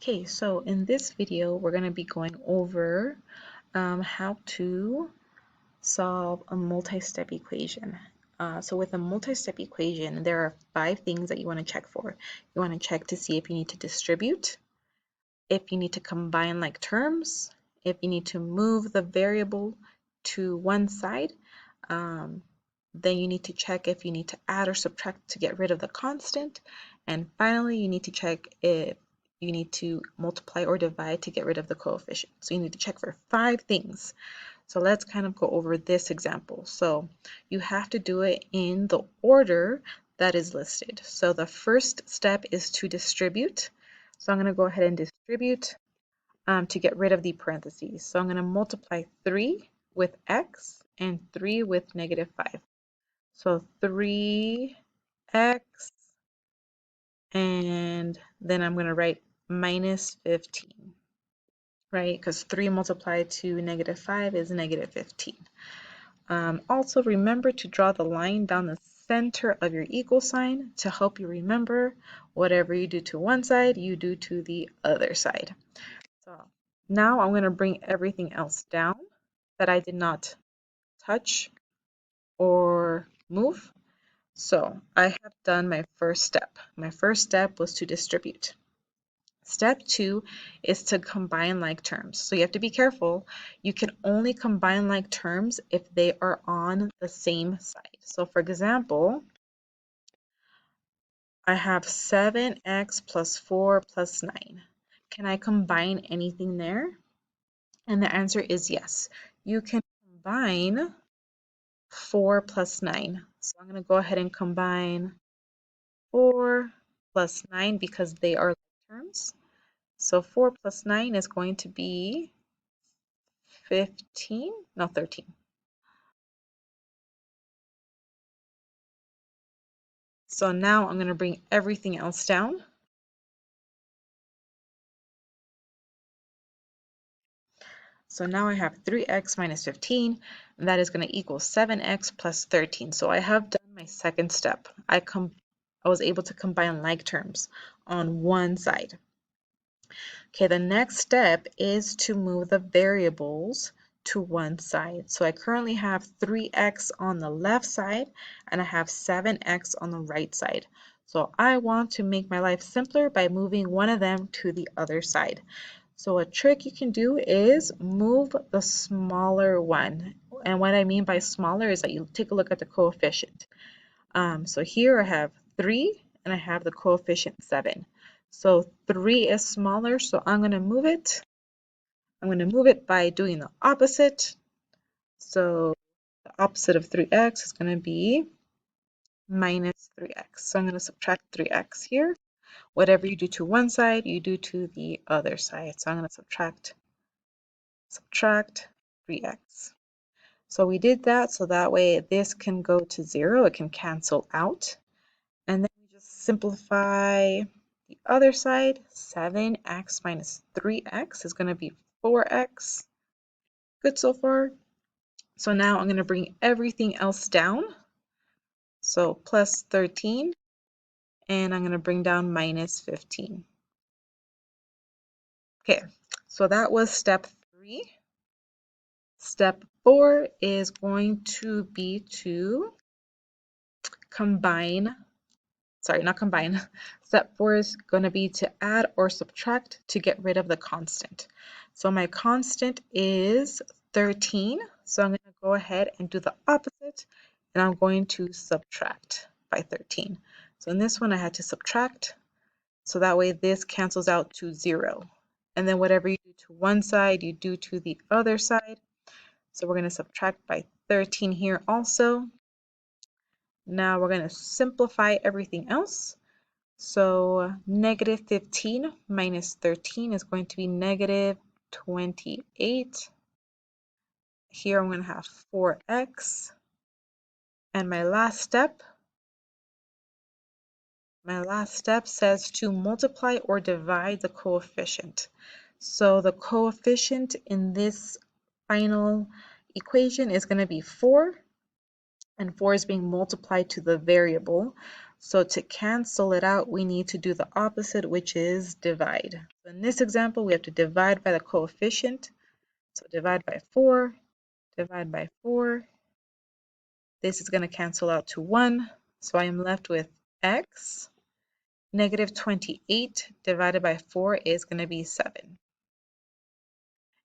Okay, so in this video, we're going to be going over how to solve a multi-step equation. So with a multi-step equation, there are 5 things that you want to check for. You want to check to see if you need to distribute, if you need to combine like terms, if you need to move the variable to one side, then you need to check if you need to add or subtract to get rid of the constant, and finally you need to check if you need to multiply or divide to get rid of the coefficient. So you need to check for 5 things. So let's kind of go over this example. So you have to do it in the order that is listed. So the first step is to distribute. So I'm going to go ahead and distribute to get rid of the parentheses. So I'm going to multiply 3 with x and 3 with negative 5. So 3x, and then I'm going to write minus 15, right? Because 3 multiplied to negative 5 is negative 15. Also, remember to draw the line down the center of your equal sign to help you remember whatever you do to one side, you do to the other side. So now I'm going to bring everything else down that I did not touch or move. So I have done my first step. My first step was to distribute. Step 2 is to combine like terms. So you have to be careful. You can only combine like terms if they are on the same side. So for example, I have 7x plus 4 plus 9. Can I combine anything there? And the answer is yes. You can combine 4 plus 9. So I'm going to go ahead and combine 4 plus 9 because they are like terms. So 4 plus 9 is going to be 15, no 13. So now I'm going to bring everything else down. So now I have 3x minus 15, and that is going to equal 7x plus 13. So I have done my second step. I was able to combine like terms on one side. Okay, the next step is to move the variables to one side. So I currently have 3x on the left side and I have 7x on the right side. So I want to make my life simpler by moving one of them to the other side. So a trick you can do is move the smaller one. And what I mean by smaller is that you take a look at the coefficient. So here I have 3 and I have the coefficient 7. So 3 is smaller, so I'm going to move it. I'm going to move it by doing the opposite. So the opposite of 3x is going to be minus 3x. So I'm going to subtract 3x here. Whatever you do to one side, you do to the other side. So I'm going to subtract 3x. So we did that so that way this can go to 0. It can cancel out. And then we just simplify the other side. 7x minus 3x is going to be 4x. Good so far. So now I'm going to bring everything else down. So plus 13, and I'm going to bring down minus 15. Okay, so that was step 3. Step 4 is going to be to combine. Sorry, not combine. Step 4 is going to be to add or subtract to get rid of the constant. So my constant is 13. So I'm going to go ahead and do the opposite, and I'm going to subtract by 13. So in this one, I had to subtract. So that way this cancels out to 0. And then whatever you do to one side, you do to the other side. So we're going to subtract by 13 here also. Now we're going to simplify everything else. So negative 15 minus 13 is going to be negative 28. Here I'm going to have 4x. And my last step says to multiply or divide the coefficient. So the coefficient in this final equation is going to be 4. And 4 is being multiplied to the variable. So to cancel it out, we need to do the opposite, which is divide. In this example, we have to divide by the coefficient. So divide by 4, divide by 4. This is going to cancel out to 1. So I am left with x. Negative 28 divided by 4 is going to be 7.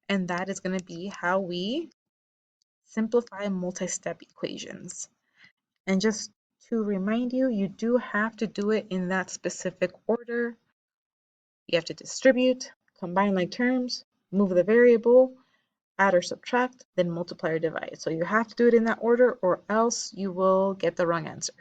And that is going to be how we simplify multi-step equations. And just to remind you, you do have to do it in that specific order. You have to distribute, combine like terms, move the variable, add or subtract, then multiply or divide. So you have to do it in that order or else you will get the wrong answer.